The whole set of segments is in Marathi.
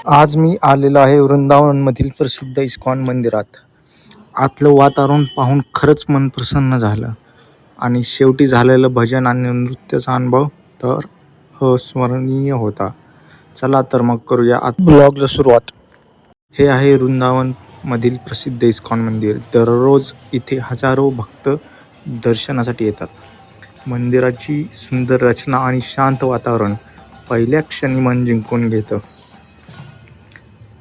आज मी आलेलो आहे वृंदावनमधील प्रसिद्ध इस्कॉन मंदिरात. आतलं वातावरण पाहून खरंच मन प्रसन्न झालं आणि शेवटी झालेलं भजन आणि नृत्याचा अनुभव तर अस्मरणीय होता. चला तर मग करूया आज ब्लॉगला सुरुवात. हे आहे वृंदावनमधील प्रसिद्ध इस्कॉन मंदिर. दररोज इथे हजारो भक्त दर्शनासाठी येतात. मंदिराची सुंदर रचना आणि शांत वातावरण पहिल्या क्षणी मन जिंकून घेतं.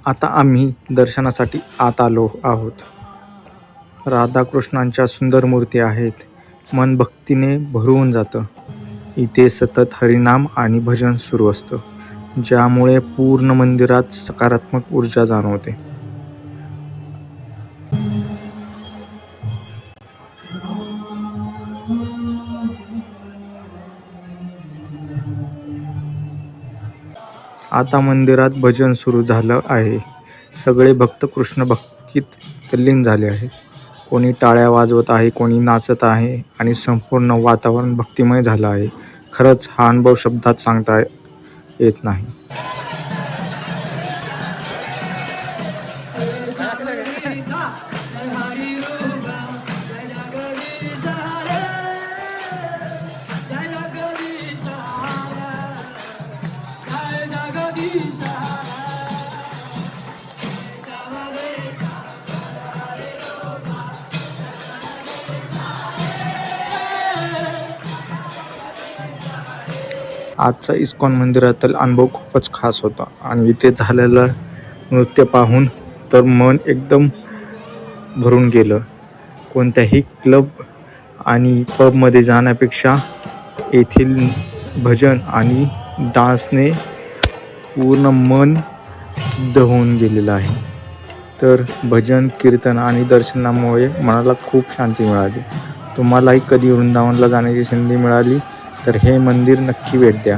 आता आम्ही दर्शनासाठी आत आलो आहोत. राधाकृष्णांच्या सुंदर मूर्ती आहेत. मन भक्तीने भरून जातं. इथे सतत हरिनाम आणि भजन सुरू असतं, ज्यामुळे पूर्ण मंदिरात सकारात्मक ऊर्जा जाणवते. आता मंदिरात भजन सुरू झालं आहे. सगळे भक्त कृष्ण भक्तीत तल्लीन झाले आहेत. कोणी टाळ्या वाजवत आहे, कोणी नाचत आहे आणि संपूर्ण वातावरण भक्तिमय झालं आहे. खरंच हा अनुभव शब्दात सांगता येत नाही. आजचा इस्कॉन मंदिरातील अनुभव खूपच खास होता आणि इथे झालेलं नृत्य पाहून तर मन एकदम भरून गेलं. कोणत्याही क्लब आणि पबमध्ये जाण्यापेक्षा येथील भजन आणि डान्सने पूर्ण मन शुद्ध होऊन गेलेलं आहे. तर भजन, कीर्तन आणि दर्शनामुळे मनाला खूप शांती मिळाली. तुम्हालाही कधी वृंदावनला जाण्याची संधी मिळाली तर हे मंदिर नक्की भेट द्या.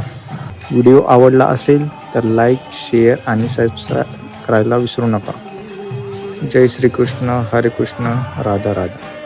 व्हिडिओ आवडला असेल तर लाईक, शेअर आणि सबस्क्राईब करायला विसरू नका. जय श्रीकृष्ण, हरे कृष्ण, राधा राधा.